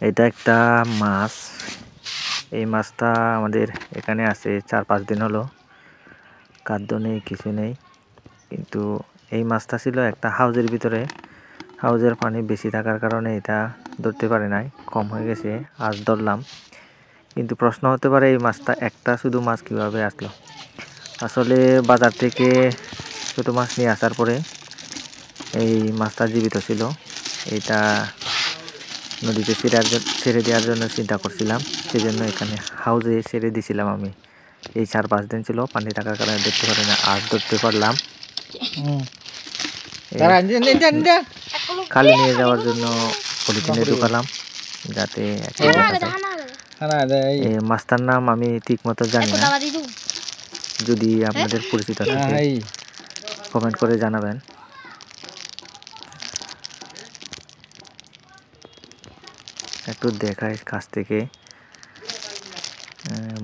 এটা একটা মাছ। এই মাছটা আমাদের এখানে আছে 4-5 দিন হলো। খাদ্য নেই, কিছু নেই, কিন্তু এই মাছটা ছিল একটা হাউজের ভিতরে। হাউজের পানি বেশি থাকার কারণে এটা ধরতে পারে নাই, কম হয়ে গেছে। আজ ধরলাম, কিন্তু প্রশ্ন হতে পারে এই মাছটা একটা শুধু মাছ কিভাবে আসলো। আসলে বাজার থেকে ছোট মাছ নিয়ে আসার পরে এই মাছটা জীবিত ছিল। এটা নদীতে ছেড়ে দেওয়ার জন্য চিন্তা করছিলাম, সেজন্য এখানে হাউজে ছেড়ে দিয়েছিলাম আমি। এই 4-5 দিন ছিল, পানি থাকার কারণে ধরতে পারি না, আজ ধরতে পারলাম। খালি নিয়ে যাওয়ার জন্য পলিথিনে ঢুকালাম, যাতে এই মাছটার নাম আমি ঠিক মতো জানি না। যদি আপনাদের পরিচিত থাকে কমেন্ট করে জানাবেন। একটু দেখাই কাছ থেকে,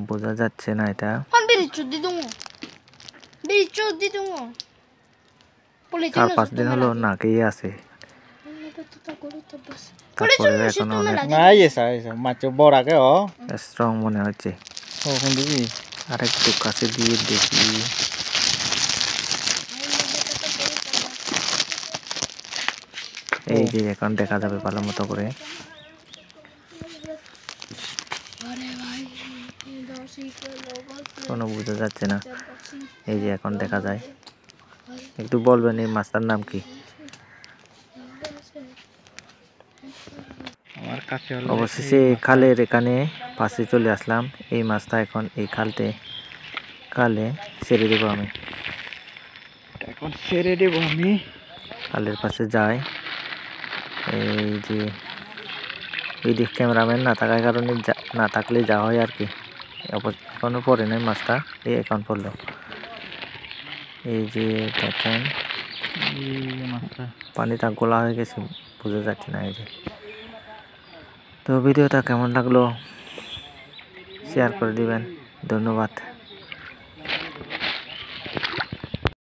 বোঝা যাচ্ছে না এটা। 4-5 দিন হলো না খেয়ে আছে, তারপরে এখন অনেক স্ট্রং মনে হচ্ছে। আর একটু কাছে দিয়ে দেখি। এই যে এখন দেখা যাবে ভালো মতো করে। কোনো বোঝা যাচ্ছে না, এই যে এখন দেখা যায়। একটু বলবেন এই মাছটার নাম কি? অবশেষে খালের এখানে পাশে চলে আসলাম। এই মাছটা এখন এই খালে ছেড়ে দেবো আমি। খালের পাশে যাই। এই যে ভিডিও ক্যামেরাম্যান না থাকার কারণে না থাকলে যা হয় আর কি। এখনো পড়ে নাই মাছটা, এই এখন পড়লো। এই যে দেখেন পানিটা গোলা হয়ে গেছে, বোঝা যাচ্ছে না। এই যে, তো ভিডিওটা কেমন লাগলো শেয়ার করে দিবেন। ধন্যবাদ।